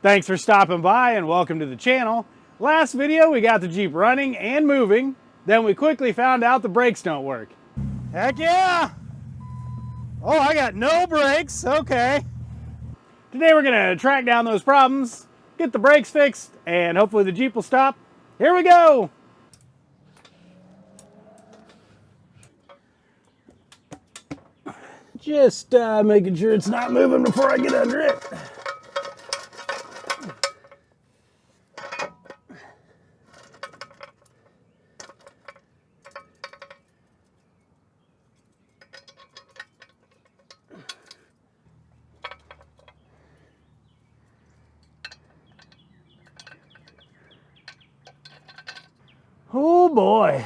Thanks for stopping by and welcome to the channel. Last video we got the Jeep running and moving, then we quickly found out the brakes don't work. Heck yeah! Oh, I got no brakes, okay. Today we're gonna track down those problems, get the brakes fixed, and hopefully the Jeep will stop. Here we go! Just making sure it's not moving before I get under it. Oh boy.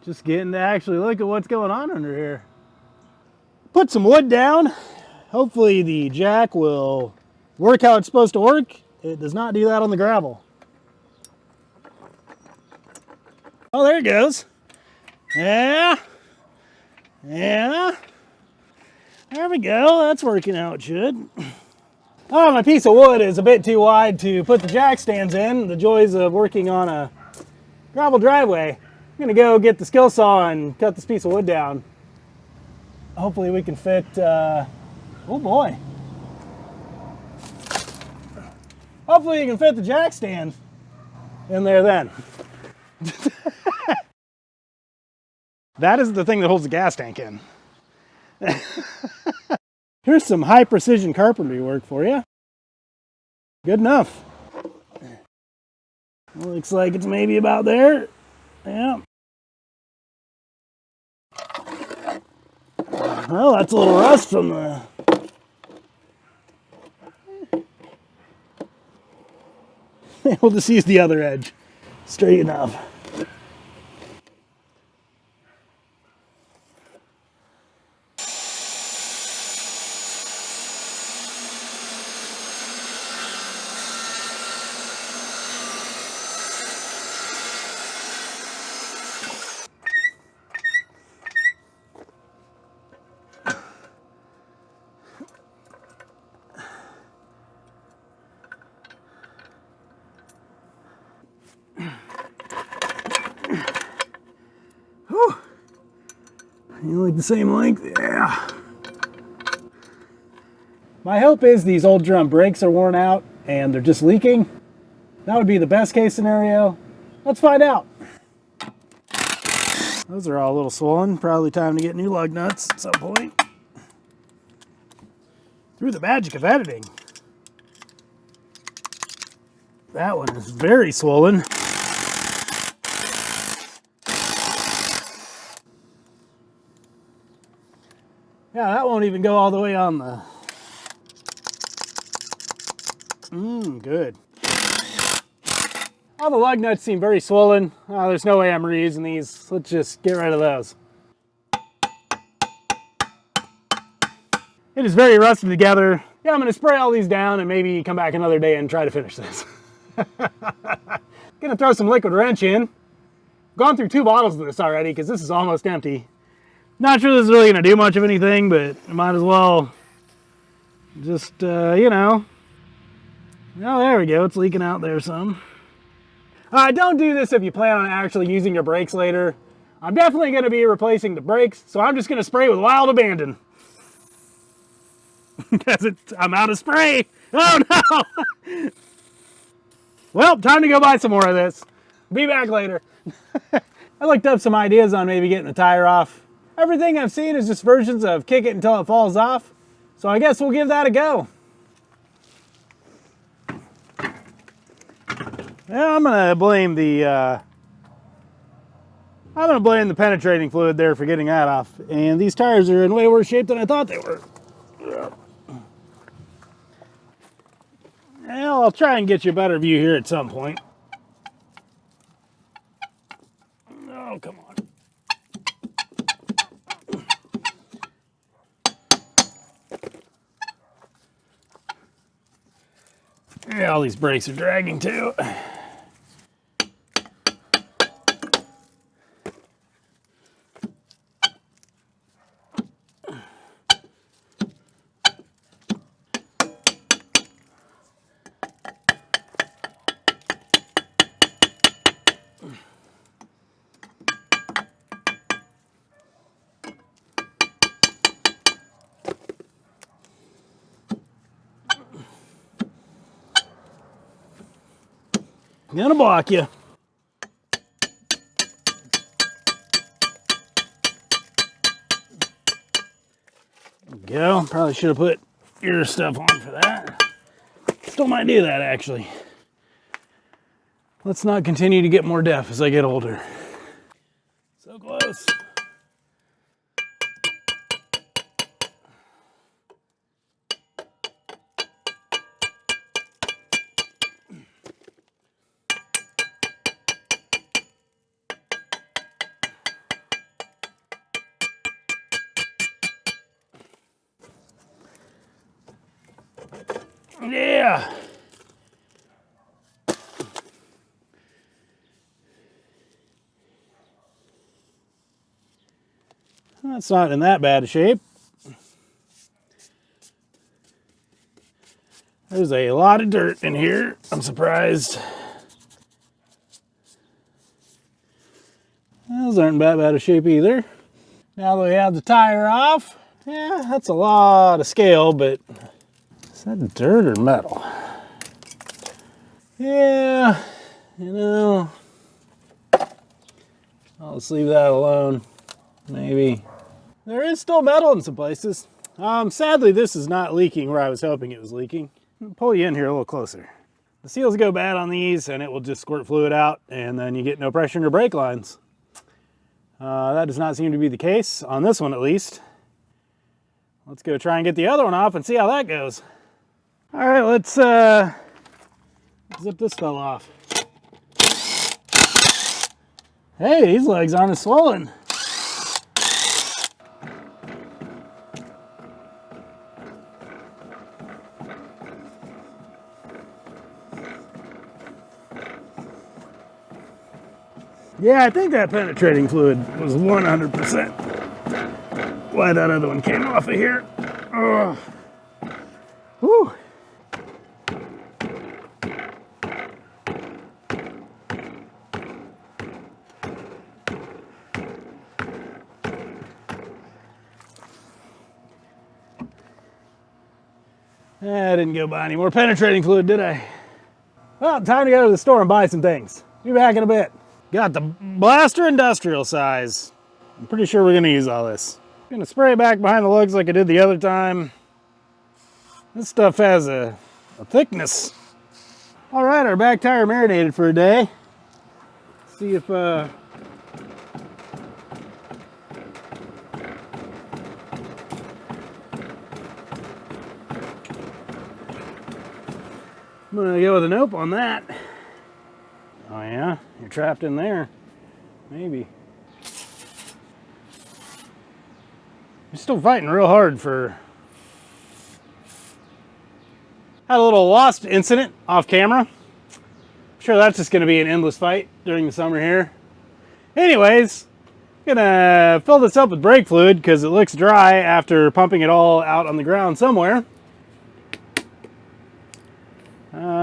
Just getting to actually look at what's going on under here. Put some wood down. Hopefully the jack will work how it's supposed to work. It does not do that on the gravel. Oh, there it goes. Yeah. Yeah. There we go. That's working how it should. Oh, my piece of wood is a bit too wide to put the jack stands in. The joys of working on a gravel driveway. I'm gonna go get the skill saw and cut this piece of wood down. Hopefully we can fit, oh boy. Hopefully you can fit the jack stand in there then. That is the thing that holds the gas tank in. Here's some high precision carpentry work for you. Good enough. Looks like it's maybe about there. Yeah. Well, that's a little rust from the... We'll just use the other edge. Straight enough. Whew. You like the same length? Yeah. My hope is these old drum brakes are worn out and they're just leaking. That would be the best case scenario. Let's find out. Those are all a little swollen. Probably time to get new lug nuts at some point. Through the magic of editing. That one is very swollen. Yeah, that won't even go all the way on the... Good. All the lug nuts seem very swollen. There's no way I'm reusing these. Let's just get rid of those. It is very rusted together. Yeah, I'm going to spray all these down and maybe come back another day and try to finish this. Gonna throw some liquid wrench in. Gone through 2 bottles of this already because this is almost empty. Not sure this is really going to do much of anything, but might as well just, you know. Oh, there we go. It's leaking out there some. Don't do this if you plan on actually using your brakes later. I'm definitely going to be replacing the brakes, so I'm just going to spray with wild abandon. Because I'm out of spray. Oh, no. Well, time to go buy some more of this. Be back later. I looked up some ideas on maybe getting the tire off. Everything I've seen is just versions of kick it until it falls off. So I guess we'll give that a go. Yeah, I'm gonna blame the penetrating fluid there for getting that off. And these tires are in way worse shape than I thought they were. Well, I'll try and get you a better view here at some point. Oh, come on. Yeah, all these brakes are dragging too. Gonna block you. Go. Probably should have put ear stuff on for that. Still might do that actually. Let's not continue to get more deaf as I get older. So close. Yeah. That's not in that bad a shape. There's a lot of dirt in here. I'm surprised. Those aren't that bad a shape either. Now that we have the tire off, yeah, that's a lot of scale, but is that dirt or metal? Yeah, you know, I'll just leave that alone, maybe. There is still metal in some places. Sadly, this is not leaking where I was hoping it was leaking. I'll pull you in here a little closer. The seals go bad on these and it will just squirt fluid out and then you get no pressure in your brake lines. That does not seem to be the case, on this one at least. Let's go try and get the other one off and see how that goes. All right, let's zip this fella off. Hey, these legs aren't as swollen. Yeah, I think that penetrating fluid was 100% why that other one came off of here. Ugh. Whew. I didn't go buy any more penetrating fluid, did I? Well, time to go to the store and buy some things. Be back in a bit. Got the blaster industrial size. I'm pretty sure we're gonna use all this. Gonna spray it back behind the lugs like I did the other time. This stuff has a thickness. All right, our back tire marinated for a day. See if I'm gonna go with a nope on that. Oh yeah, you're trapped in there. Maybe. I'm still fighting real hard for... Had a little wasp incident off camera. I'm sure that's just gonna be an endless fight during the summer here. Anyways, gonna fill this up with brake fluid because it looks dry after pumping it all out on the ground somewhere.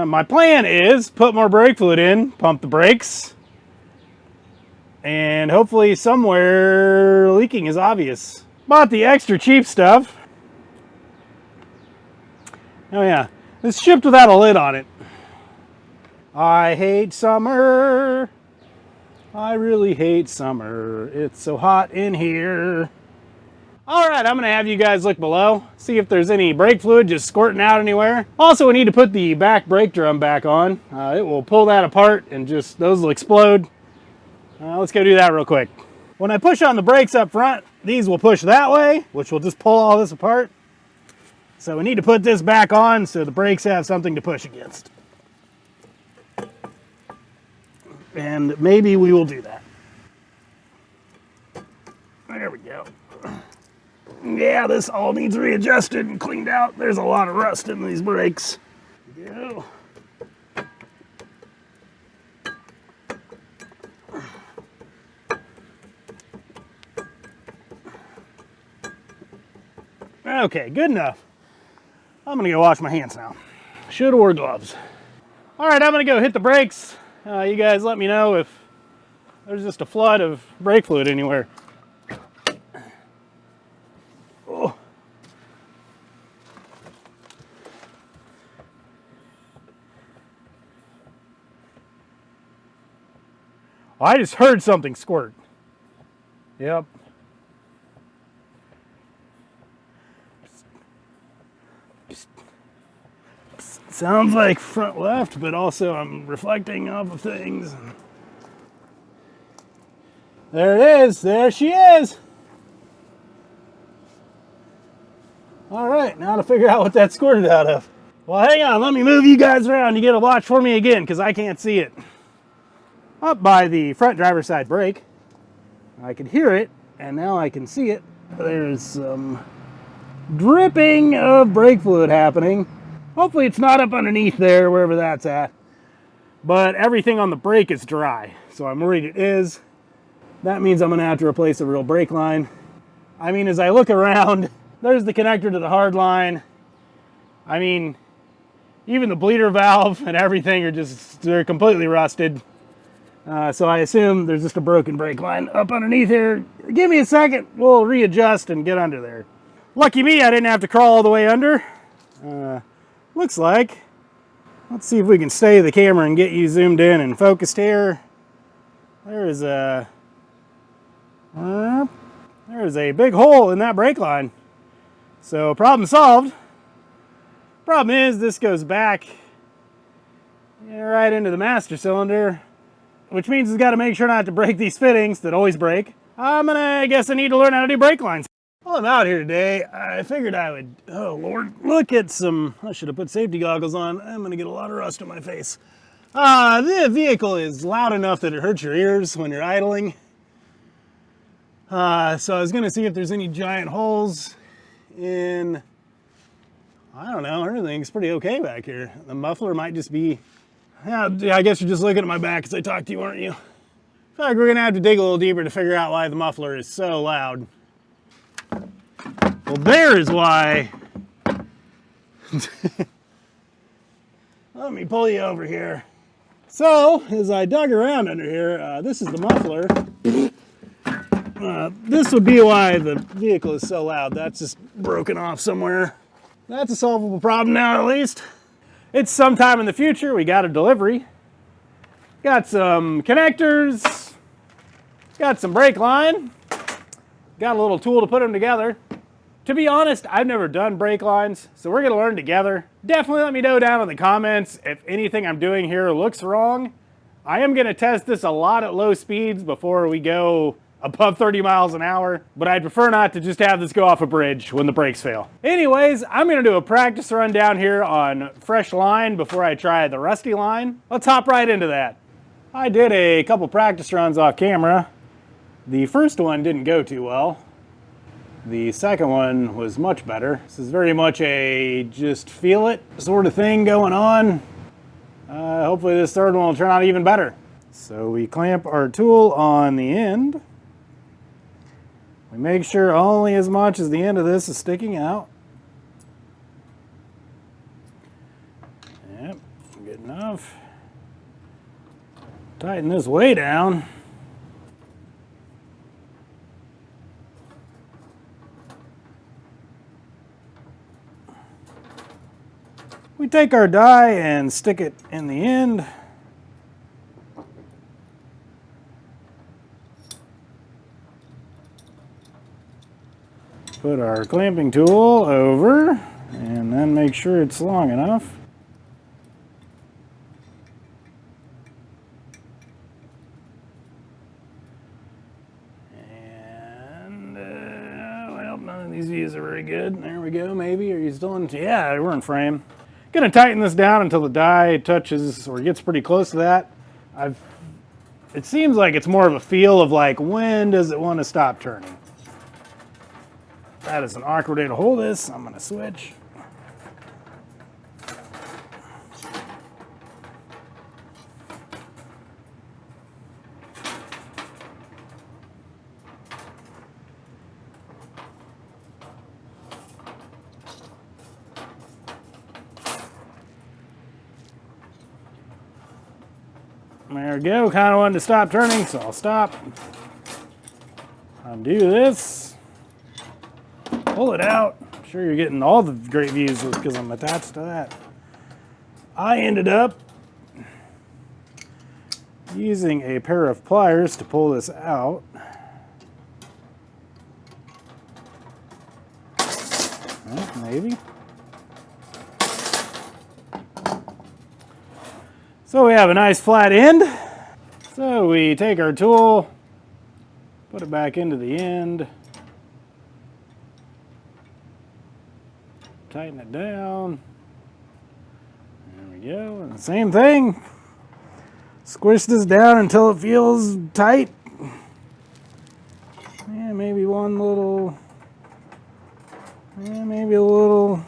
My plan is put more brake fluid in, pump the brakes, and hopefully somewhere leaking is obvious. Bought the extra cheap stuff. Oh yeah, this shipped without a lid on it. I hate summer. I really hate summer. It's so hot in here. All right, I'm gonna have you guys look below, see if there's any brake fluid just squirting out anywhere. Also, we need to put the back brake drum back on. It will pull that apart and just, those will explode. Let's go do that real quick. When I push on the brakes up front, these will push that way, which will just pull all this apart. So we need to put this back on so the brakes have something to push against. And maybe we will do that. There we go. Yeah, this all needs readjusted and cleaned out. There's a lot of rust in these brakes. Go. Okay, good enough. I'm gonna go wash my hands now. Should have wore gloves. All right, I'm gonna go hit the brakes. You guys let me know if there's just a flood of brake fluid anywhere. Oh. Oh, I just heard something squirt. Yep. Sounds like front left, but also I'm reflecting off of things. There it is. There she is. All right, now to figure out what that squirted out of. Well, hang on. Let me move you guys around. You get a watch for me again because I can't see it. Up by the front driver's side brake, I could hear it, and now I can see it. There's some dripping of brake fluid happening. Hopefully it's not up underneath there, wherever that's at. But everything on the brake is dry, so I'm worried it is. That means I'm gonna have to replace a real brake line. I mean, as I look around, there's the connector to the hard line. I mean, even the bleeder valve and everything are they're completely rusted. So I assume there's just a broken brake line up underneath here. Give me a second, we'll readjust and get under there. Lucky me, I didn't have to crawl all the way under. Looks like. Let's see if we can stay the camera and get you zoomed in and focused here. There's a big hole in that brake line. So problem solved. Problem is this goes back right into the master cylinder, which means it's got to make sure not to break these fittings that always break. I guess I need to learn how to do brake lines. While I'm out here today, I figured I would, oh Lord, look at some, I should have put safety goggles on. I'm gonna get a lot of rust on my face. The vehicle is loud enough that it hurts your ears when you're idling. So I was gonna see if there's any giant holes in, I don't know, everything's pretty okay back here. The muffler might just be, yeah, I guess you're just looking at my back as I talk to you, aren't you? I feel like we're gonna have to dig a little deeper to figure out why the muffler is so loud. Well, there is why. Let me pull you over here. So, as I dug around under here, this is the muffler. This would be why the vehicle is so loud. That's just broken off somewhere. That's a solvable problem now, at least. It's sometime in the future. We got a delivery. Got some connectors. Got some brake line. Got a little tool to put them together. To be honest, I've never done brake lines, so we're gonna learn together. Definitely let me know down in the comments if anything I'm doing here looks wrong. I am gonna test this a lot at low speeds before we go above 30 miles an hour, but I'd prefer not to just have this go off a bridge when the brakes fail. Anyways, I'm gonna do a practice run down here on fresh line before I try the rusty line. Let's hop right into that. I did a couple practice runs off camera. The first one didn't go too well. The second one was much better. This is very much a just feel it sort of thing going on. Hopefully this third one will turn out even better. So we clamp our tool on the end. We make sure only as much as the end of this is sticking out. Yep, good enough. Tighten this way down. We take our die and stick it in the end. Put our clamping tool over and then make sure it's long enough. And, well, none of these views are very good. There we go, maybe. Are you still in? Yeah, we're in frame. Gonna tighten this down until the die touches or gets pretty close to that. It seems like it's more of a feel of like, when does it want to stop turning? That is an awkward way to hold this. I'm gonna switch. There we go, kind of wanted to stop turning, so I'll stop. Undo this. Pull it out. I'm sure you're getting all the great views because I'm attached to that. I ended up using a pair of pliers to pull this out. Well, maybe. So we have a nice flat end. So we take our tool, put it back into the end, tighten it down. There we go. And the same thing. Squish this down until it feels tight. And maybe one little, and maybe a little,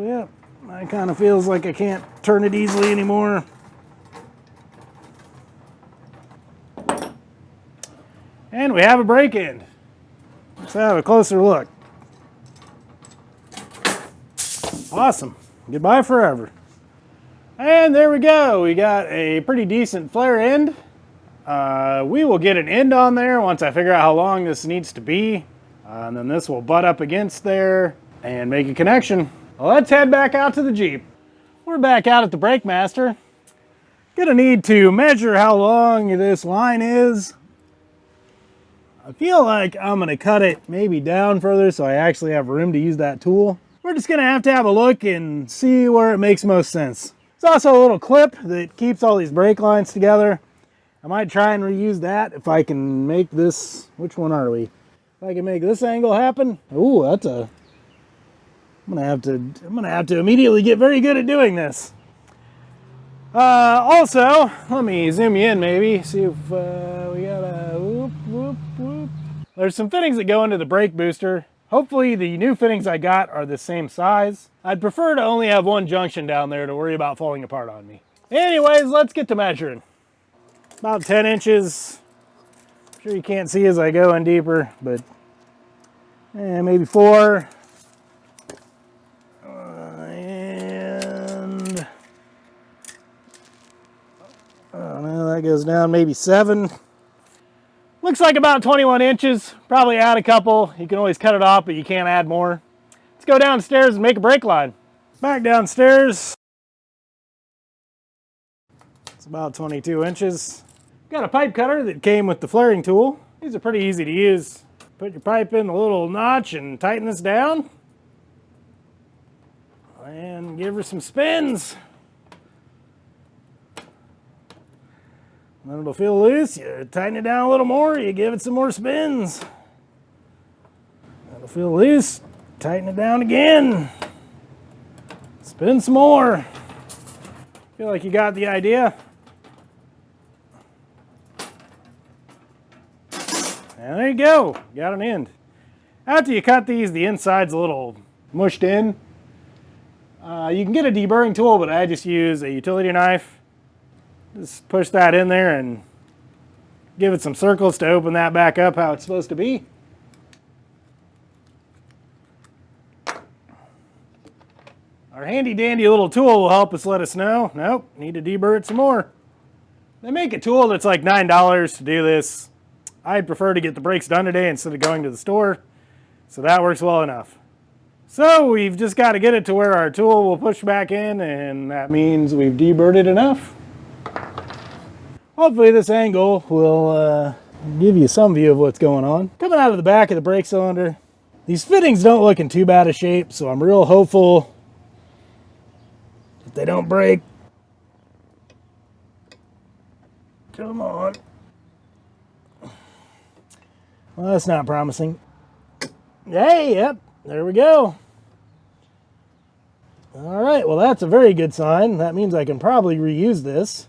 yep. It kind of feels like I can't turn it easily anymore. And we have a brake end. Let's have a closer look. Awesome. Goodbye forever. And there we go. We got a pretty decent flare end. We will get an end on there once I figure out how long this needs to be. And then this will butt up against there and make a connection. Well, let's head back out to the Jeep. We're back out at the Brake Master. Gonna need to measure how long this line is. I feel like I'm gonna cut it maybe down further so I actually have room to use that tool. We're just gonna have to have a look and see where it makes most sense. There's also a little clip that keeps all these brake lines together. I might try and reuse that if I can make this, which one are we? If I can make this angle happen. Ooh, that's a, I'm gonna have to immediately get very good at doing this. Also, let me zoom you in maybe, see if we got a whoop, whoop, whoop. There's some fittings that go into the brake booster. Hopefully the new fittings I got are the same size. I'd prefer to only have one junction down there to worry about falling apart on me. Anyways, let's get to measuring. About 10 inches. I'm sure you can't see as I go in deeper, but maybe 4. And I don't know, that goes down maybe 7. Looks like about 21 inches. Probably add a couple. You can always cut it off, but you can't add more. Let's go downstairs and make a brake line. Back downstairs. It's about 22 inches. Got a pipe cutter that came with the flaring tool. These are pretty easy to use. Put your pipe in the little notch and tighten this down. And give her some spins. Then it'll feel loose. You tighten it down a little more, you give it some more spins. It'll feel loose, tighten it down again. Spin some more. Feel like you got the idea. And there you go, got an end. After you cut these, the inside's a little mushed in. You can get a deburring tool, but I just use a utility knife. Just push that in there and give it some circles to open that back up how it's supposed to be. Our handy dandy little tool will help us let us know. Nope, need to deburr it some more. They make a tool that's like $9 to do this. I'd prefer to get the brakes done today instead of going to the store, so that works well enough. So we've just got to get it to where our tool will push back in, and that means we've deburred it enough. Hopefully this angle will give you some view of what's going on. Coming out of the back of the brake cylinder, these fittings don't look in too bad a shape, so I'm real hopeful that they don't break. Come on. Well, that's not promising. Hey, yep, there we go. All right, well that's a very good sign. That means I can probably reuse this.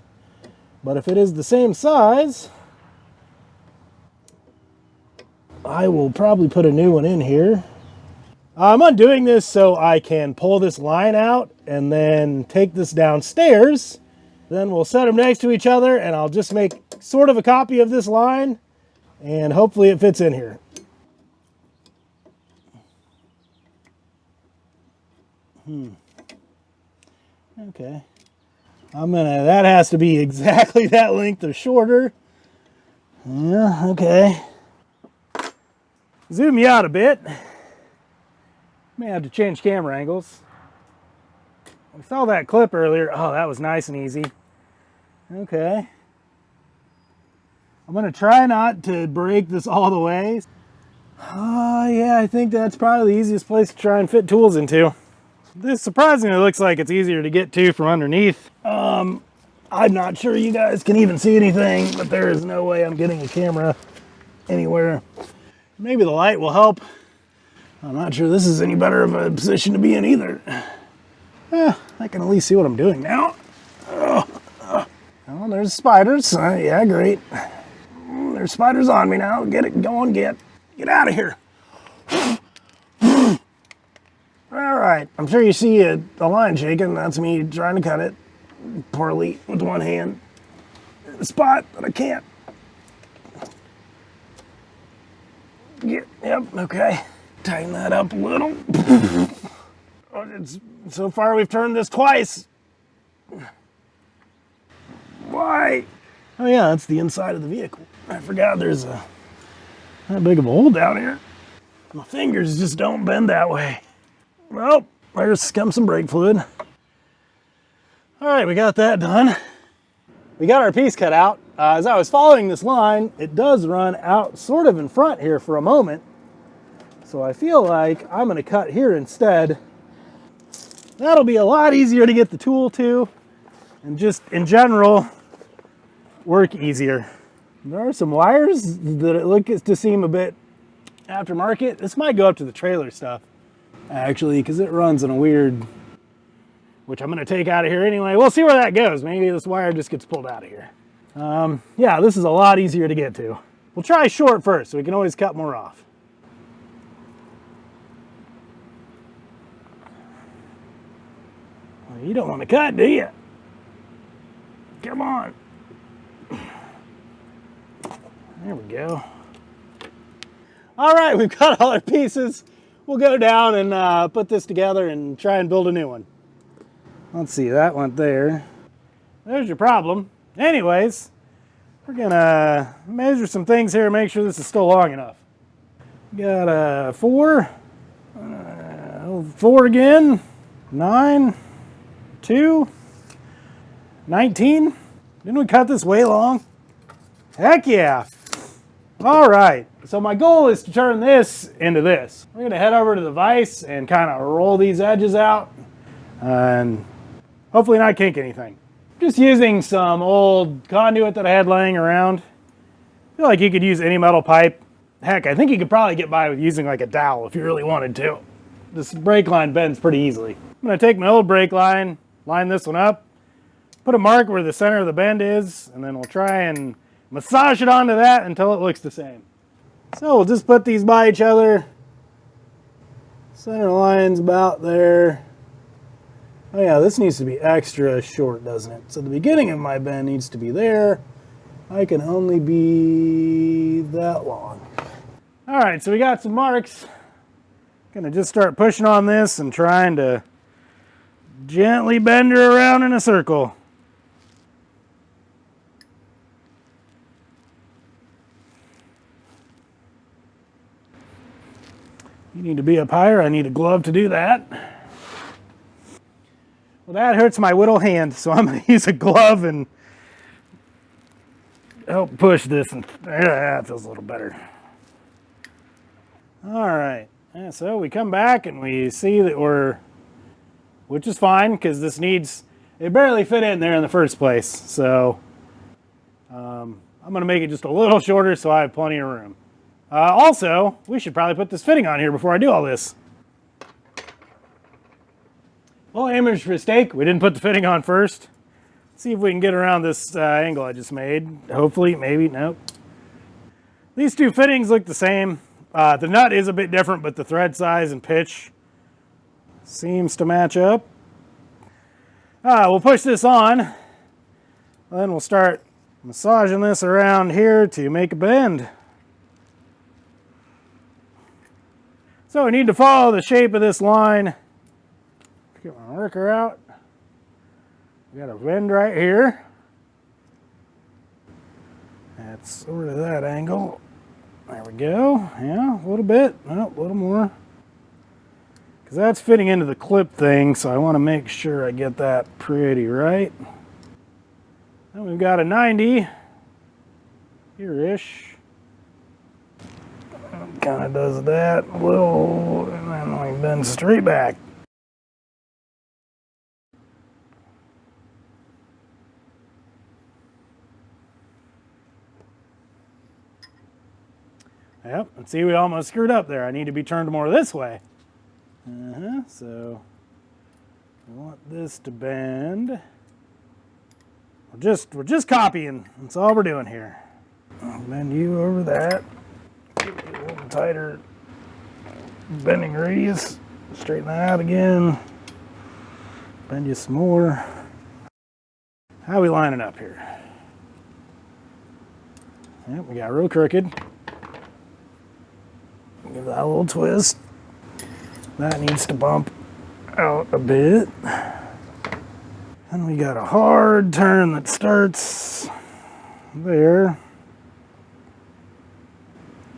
But if it is the same size, I will probably put a new one in here. I'm undoing this so I can pull this line out and then take this downstairs. Then we'll set them next to each other and I'll just make sort of a copy of this line and hopefully it fits in here. Okay. That has to be exactly that length or shorter. Yeah, okay. Zoom you out a bit. May have to change camera angles. We saw that clip earlier. Oh, that was nice and easy. Okay. I'm gonna try not to break this all the way. Yeah, I think that's probably the easiest place to try and fit tools into. This surprisingly looks like it's easier to get to from underneath. I'm not sure you guys can even see anything, but there is no way I'm getting a camera anywhere. Maybe the light will help. I'm not sure this is any better of a position to be in either. I can at least see what I'm doing now. Oh, there's spiders. Yeah, great. There's spiders on me now. Get it, go on, get out of here. All right, I'm sure you see a line shaking. That's me trying to cut it poorly with one hand. In a spot that I can't. Yep, okay. Tighten that up a little. So far we've turned this twice. Why? Oh yeah, that's the inside of the vehicle. I forgot there's that big of a hole down here. My fingers just don't bend that way. Well, there's comes some brake fluid. All right, we got that done. We got our piece cut out. As I was following this line, it does run out sort of in front here for a moment. So I feel like I'm gonna cut here instead. That'll be a lot easier to get the tool to, and just in general, work easier. There are some wires that it looks to seem a bit aftermarket. This might go up to the trailer stuff, actually, because it runs in a weird, which I'm gonna take out of here anyway. We'll see where that goes. Maybe this wire just gets pulled out of here. Yeah, this is a lot easier to get to. We'll try short first, so we can always cut more off. Well, you don't want to cut, do you? Come on. There we go. All right, we've got all our pieces. We'll go down and put this together and try and build a new one. Let's see, that went there. There's your problem. Anyways, we're gonna measure some things here and make sure this is still long enough. Got a 4, 4 again, 9, 2, 19. Didn't we cut this way long? Heck yeah. All right, so my goal is to turn this into this. We're gonna head over to the vise and kind of roll these edges out and hopefully not kink anything. Just using some old conduit that I had laying around. I feel like you could use any metal pipe. Heck, I think you could probably get by with using like a dowel if you really wanted to. This brake line bends pretty easily. I'm gonna take my old brake line, line this one up, put a mark where the center of the bend is, and then we'll try and massage it onto that until it looks the same. So we'll just put these by each other. Center line's about there. Oh yeah, this needs to be extra short, doesn't it? So the beginning of my bend needs to be there. I can only be that long. All right, so we got some marks. Gonna just start pushing on this and trying to gently bend her around in a circle. You need to be up higher. I need a glove to do that. Well, that hurts my little hand, so I'm going to use a glove and help push this. And that feels a little better. All right. Yeah, so we come back and we see that which is fine because this it barely fit in there in the first place. So I'm going to make it just a little shorter so I have plenty of room. Also, we should probably put this fitting on here before I do all this. Well, amateur mistake. We didn't put the fitting on first. Let's see if we can get around this angle I just made. Hopefully, maybe, nope. These two fittings look the same. The nut is a bit different, but the thread size and pitch seems to match up. We'll push this on. Then we'll start massaging this around here to make a bend. So we need to follow the shape of this line. Get my marker out. We got a bend right here. That's sort of that angle. There we go. Yeah, a little bit. Oh, a little more. because that's fitting into the clip thing, so I want to make sure I get that pretty right. Then we've got a 90 here-ish. Kind of does that a little, and then we bend straight back. Yep, and see, we almost screwed up there. I need to be turned more this way. So I want this to bend. We're just copying. That's all we're doing here. I'll bend you over that. Give it a little tighter bending radius. Straighten that out again. Bend you some more. How are we lining up here? Yep, we got real crooked. Give that a little twist. That needs to bump out a bit. Then we got a hard turn that starts there.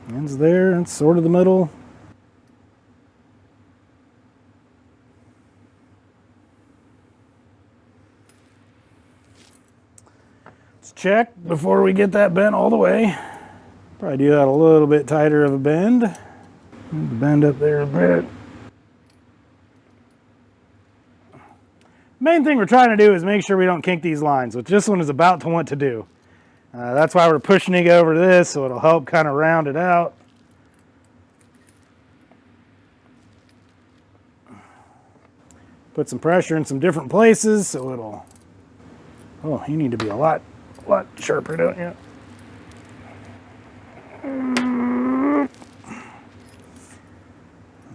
Ends there, it's sort of the middle. Let's check before we get that bent all the way. Probably do that a little bit tighter of a bend. Bend up there a bit. Main thing we're trying to do is make sure we don't kink these lines, which this one is about to want to do. That's why we're pushing it over to this, so it'll help kind of round it out. Put some pressure in some different places, so it'll... Oh, you need to be a lot sharper, don't you? There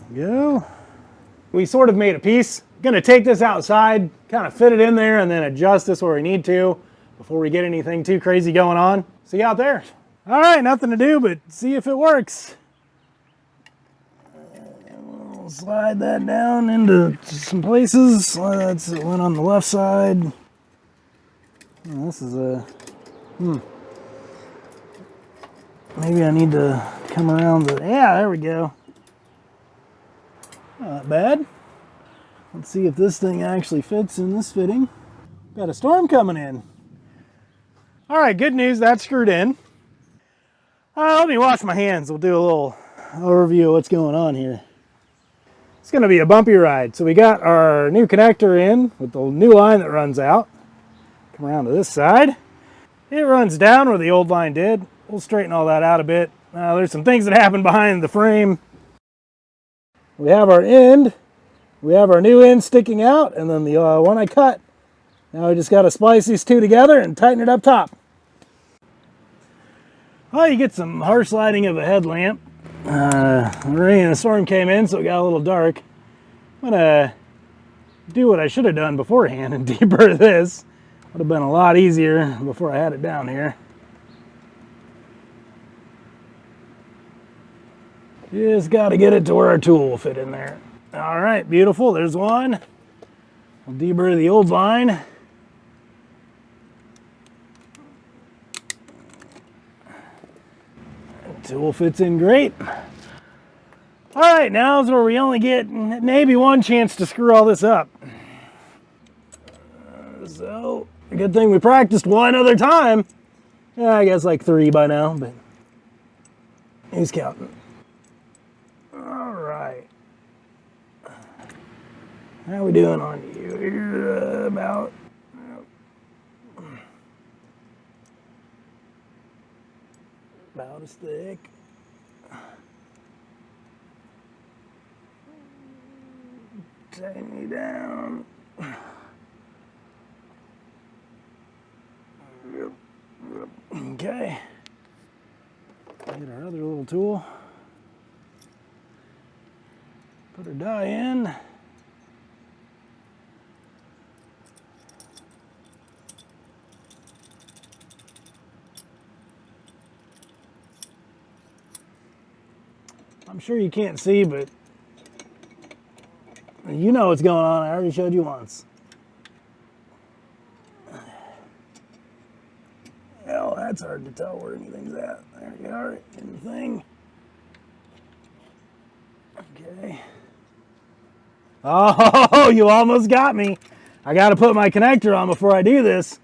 we go. We sort of made a piece. Gonna take this outside, kind of fit it in there, and then adjust this where we need to before we get anything too crazy going on. See you out there. All right, nothing to do but see if it works. We'll slide that down into some places. That's the one on the left side. Oh, this is a... Maybe I need to come around the... Yeah, there we go. Not bad. Let's see if this thing actually fits in this fitting. Got a storm coming in. All right, good news, that's screwed in. Let me wash my hands. We'll do a little overview of what's going on here. It's gonna be a bumpy ride. So we got our new connector in with the new line that runs out. Come around to this side. It runs down where the old line did. We'll straighten all that out a bit. There's some things that happen behind the frame. We have our end. We have our new end sticking out, and then the one I cut. Now we just got to splice these two together and tighten it up top. Well, you get some harsh lighting of a headlamp. The rain and the storm came in, so it got a little dark. I'm gonna do what I should have done beforehand and deburr this. Would have been a lot easier before I had it down here. Just got to get it to where our tool will fit in there. All right, beautiful. There's one. We'll deburr the old line. The tool fits in great. All right, now's where we only get maybe one chance to screw all this up. So, a good thing we practiced one other time. Yeah, I guess like 3 by now, but who's counting? All right. How we doing on you? You're about as thick. Tighten you down. Okay. Get our other little tool. Put our die in. I'm sure you can't see, but you know what's going on. I already showed you once. Hell, that's hard to tell where anything's at. There you are, in the thing. Okay. Oh, you almost got me. I got to put my connector on before I do this.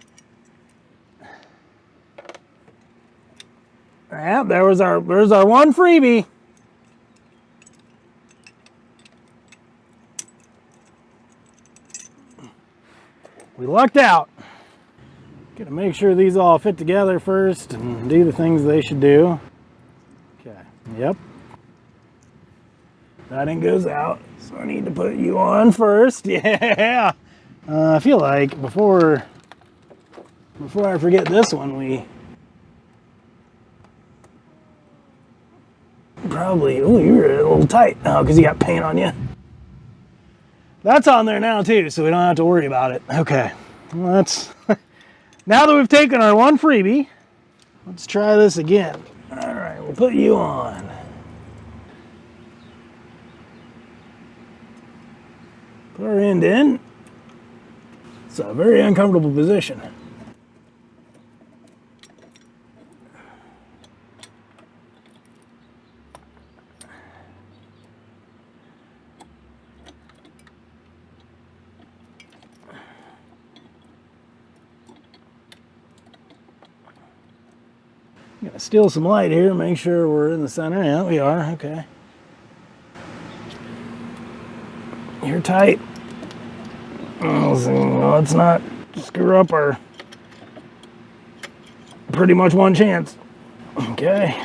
Yep, there's our one freebie. We lucked out. Gotta make sure these all fit together first and do the things they should do. Okay, yep. That end goes out, so I need to put you on first. Yeah. I feel like before I forget this one, we probably, oh, you were a little tight. Oh, because you got paint on you. That's on there now too, so we don't have to worry about it. Okay, well, that's, now that we've taken our one freebie, let's try this again. All right, we'll put you on. Put our end in. It's a very uncomfortable position. I'm gonna steal some light here, make sure we're in the center. Yeah, we are, okay. You're tight. Let's not screw up our pretty much one chance. Okay.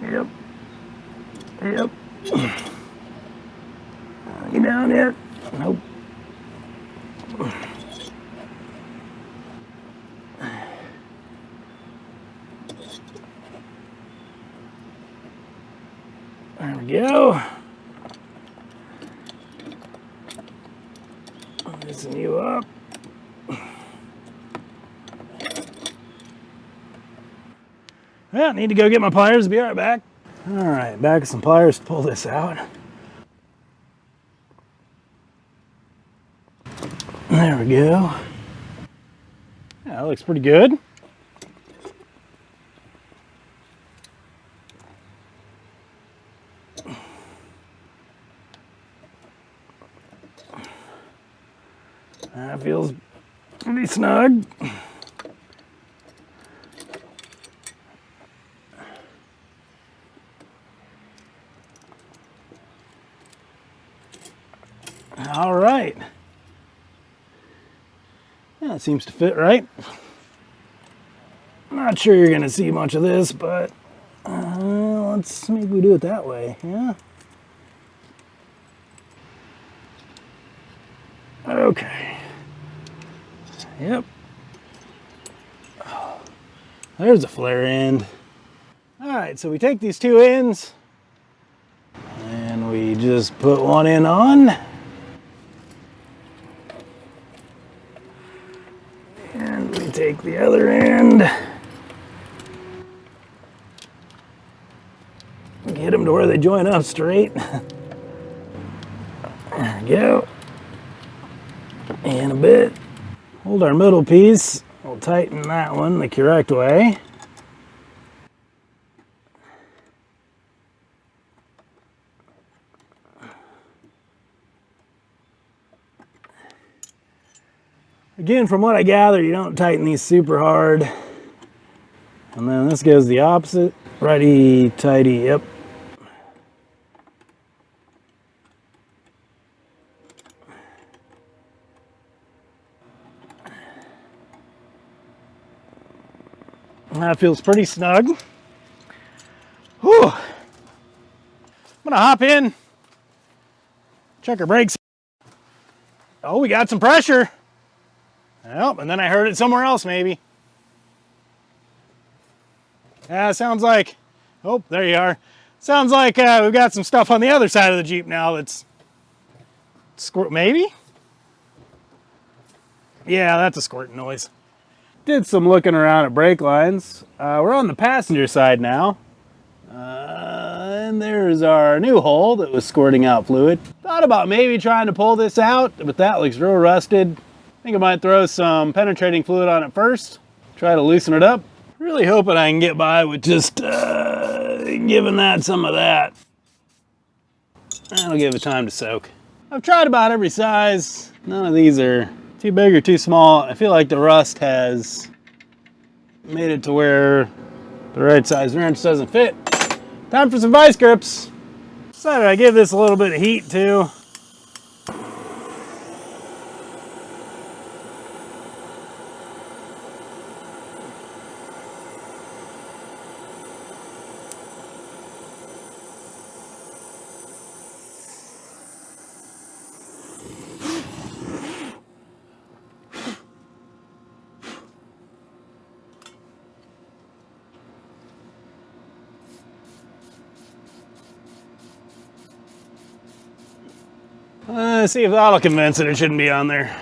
Yep. Yep. You down yet? Nope. There we go. Loosen you up. Well, I need to go get my pliers. Be right back. All right, back with some pliers to pull this out. There we go. Yeah, that looks pretty good. That feels pretty snug. All right. Yeah, it seems to fit right. Not sure you're gonna see much of this, but let's maybe we do it that way, yeah? Okay. Yep. There's a flare end. All right, so we take these two ends and we just put one end on. And we take the other end. Get them to where they join up straight. There we go. And a bit. Hold our middle piece. We'll tighten that one the correct way. Again, from what I gather, you don't tighten these super hard. And then this goes the opposite. Righty, tighty, yep. That feels pretty snug. Whew. I'm gonna hop in, check our brakes. Oh, we got some pressure. Yep, and then I heard it somewhere else maybe. Yeah, sounds like, oh, there you are. Sounds like we've got some stuff on the other side of the Jeep now that's, maybe? Yeah, that's a squirting noise. Did some looking around at brake lines. We're on the passenger side now. And there's our new hole that was squirting out fluid. Thought about maybe trying to pull this out, but that looks real rusted. I think I might throw some penetrating fluid on it first, try to loosen it up. Really hoping I can get by with just giving that some of that. That'll give it time to soak. I've tried about every size. None of these are too big or too small. I feel like the rust has made it to where the right size wrench doesn't fit. Time for some vice grips. Decided I give this a little bit of heat too. See if that'll convince it shouldn't be on there.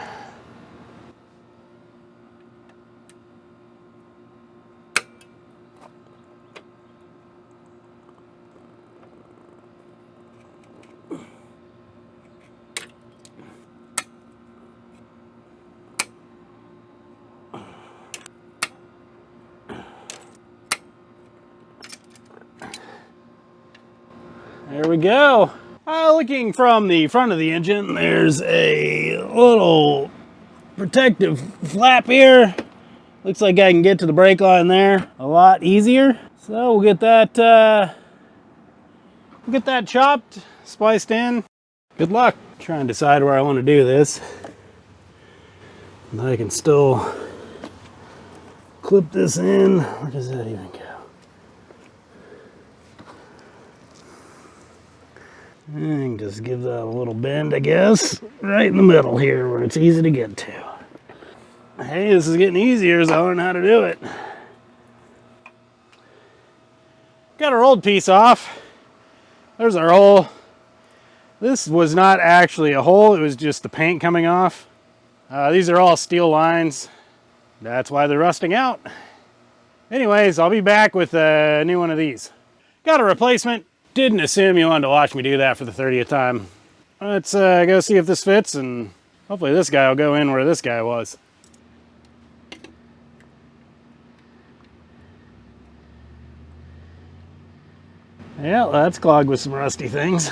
There we go. Looking from the front of the engine, there's a little protective flap here. Looks like I can get to the brake line there a lot easier. So we'll get that chopped, spliced in. Good luck. Try and decide where I want to do this. And I can still clip this in. Where does that even go? And just give that a little bend, I guess, right in the middle here where it's easy to get to. Hey, this is getting easier as I learn how to do it. Got our old piece off. There's our hole. This was not actually a hole, it was just the paint coming off. These are all steel lines. That's why they're rusting out. Anyways, I'll be back with a new one of these. Got a replacement. Didn't assume you wanted to watch me do that for the 30th time. Let's go see if this fits, and hopefully this guy will go in where this guy was. Yeah, that's clogged with some rusty things.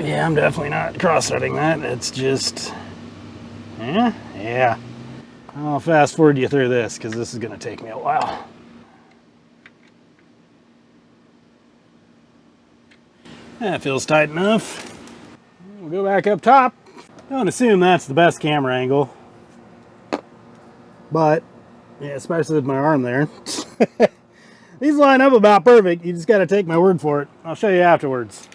Yeah, I'm definitely not cross-threading that. It's just, yeah. I'll fast forward you through this because this is going to take me a while. That feels tight enough. We'll go back up top. Don't assume that's the best camera angle. But, yeah, especially with my arm there. These line up about perfect. You just got to take my word for it. I'll show you afterwards.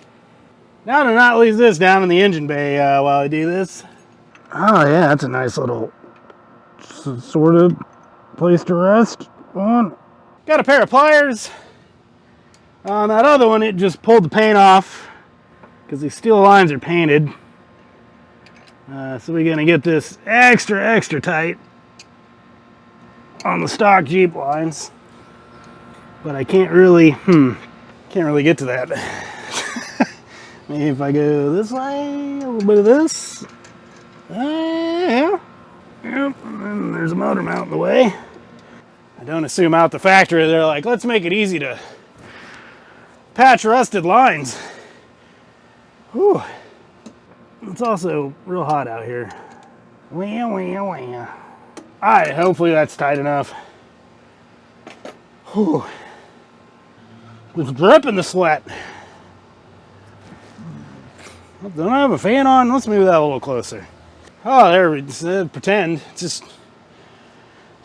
Now to not leave this down in the engine bay while I do this. Oh yeah, that's a nice little sort of place to rest on. Got a pair of pliers. On that other one, it just pulled the paint off because these steel lines are painted. So we're gonna get this extra tight on the stock Jeep lines. But I can't really get to that. Maybe if I go this way, a little bit of this. Yeah. Yep, and then there's a motor mount in the way. I don't assume out the factory they're like, let's make it easy to patch rusted lines. Whew. It's also real hot out here. Alright, hopefully that's tight enough. Whew. It's dripping the sweat. Don't I have a fan on? Let's move that a little closer. Oh, there we go. Pretend. Just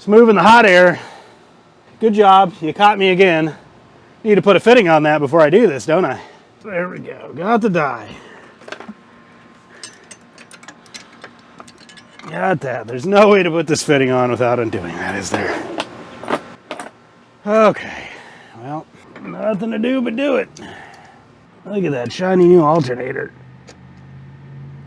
moving the hot air. Good job. You caught me again. Need to put a fitting on that before I do this, don't I? There we go. Got the die. Got that. There's no way to put this fitting on without undoing that, is there? Okay. Well, nothing to do but do it. Look at that shiny new alternator.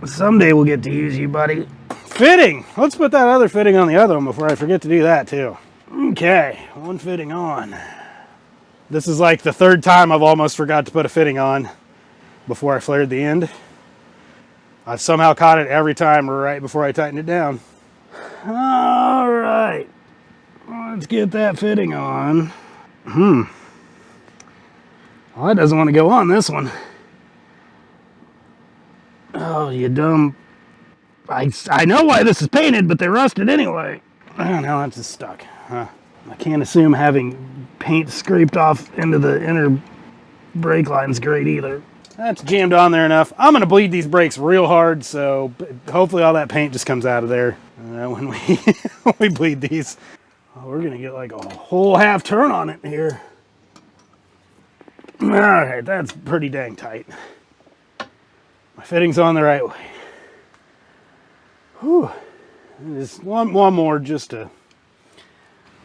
Someday we'll get to use you, buddy. Fitting! Let's put that other fitting on the other one before I forget to do that, too. Okay, one fitting on. This is like the third time I've almost forgot to put a fitting on before I flared the end. I've somehow caught it every time right before I tighten it down. All right, let's get that fitting on. Well, that doesn't want to go on this one. Oh, you dumb. I know why this is painted, but they're rusted anyway. Oh, now that's just stuck. Huh. I can't assume having paint scraped off into the inner brake line's great either. That's jammed on there enough. I'm going to bleed these brakes real hard, so hopefully all that paint just comes out of there when we, when we bleed these. Oh, we're going to get like a whole half turn on it here. All right, that's pretty dang tight. My fitting's on the right way. Whew. Just one more just to,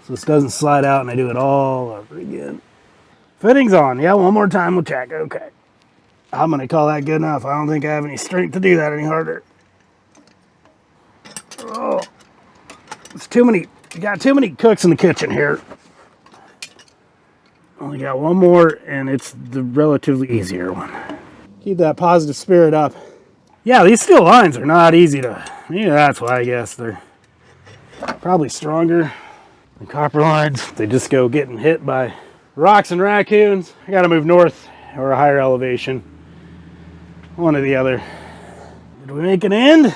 so this doesn't slide out and I do it all over again. Fitting's on. Yeah, one more time we'll check. Okay. I'm going to call that good enough. I don't think I have any strength to do that any harder. Oh, it's too many. You got too many cooks in the kitchen here. Only got one more, and it's the relatively easier one. Keep that positive spirit up. Yeah, these steel lines are not easy to. Yeah, that's why I guess they're probably stronger than copper lines. They just go getting hit by rocks and raccoons. I got to move north or a higher elevation. One or the other. Did we make an end?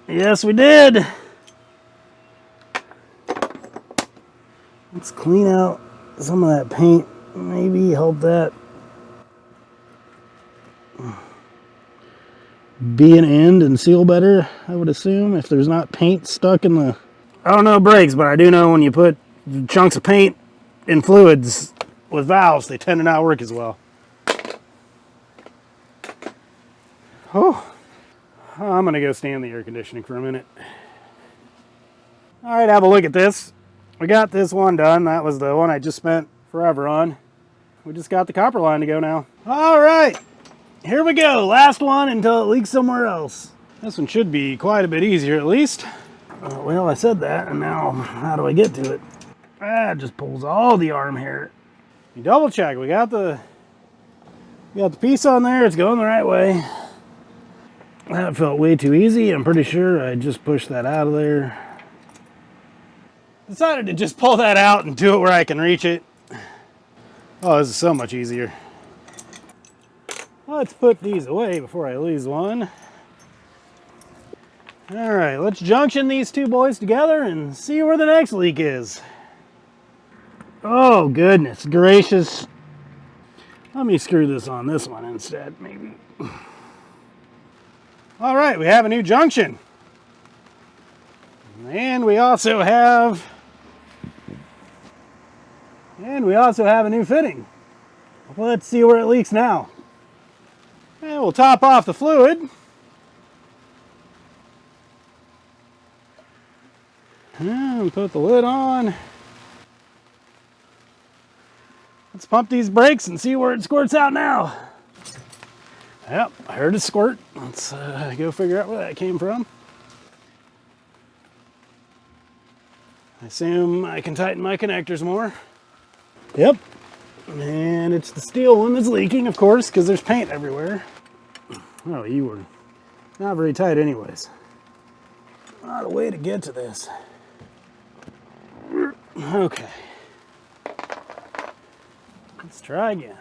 Yes, we did. Let's clean out some of that paint. Maybe help that be an end and seal better, I would assume, if there's not paint stuck in the... I don't know brakes, but I do know when you put chunks of paint in fluids with valves, they tend to not work as well. Oh, I'm gonna go stand in the air conditioning for a minute. All right, have a look at this. We got this one done. That was the one I just spent forever on. We just got the copper line to go now. All right, here we go. Last one until it leaks somewhere else. This one should be quite a bit easier at least. Well, I said that, and now how do I get to it? It just pulls all the arm hair. You double check. We got the piece on there. It's going the right way. That felt way too easy. I'm pretty sure I just pushed that out of there. Decided to just pull that out and do it where I can reach it. Oh, this is so much easier. Let's put these away before I lose one. All right, let's junction these two boys together and see where the next leak is. Oh, goodness gracious. Let me screw this on this one instead, maybe. All right, we have a new junction. And we also have a new fitting. Let's see where it leaks now. And we'll top off the fluid. And put the lid on. Let's pump these brakes and see where it squirts out now. Yep, I heard it squirt. Let's go figure out where that came from. I assume I can tighten my connectors more. Yep, and it's the steel one that's leaking, of course, because there's paint everywhere. Oh, you were not very tight anyways. Not a way to get to this. Okay. Let's try again.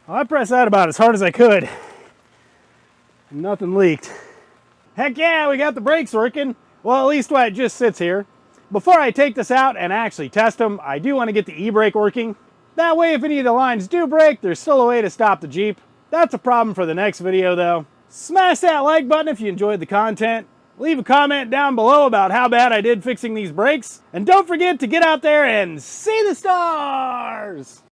Well, I pressed that about as hard as I could. And nothing leaked. Heck yeah, we got the brakes working. Well, at least while it just sits here. Before I take this out and actually test them, I do want to get the e-brake working. That way, if any of the lines do break, there's still a way to stop the Jeep. That's a problem for the next video though. Smash that like button if you enjoyed the content. Leave a comment down below about how bad I did fixing these brakes. And don't forget to get out there and see the stars!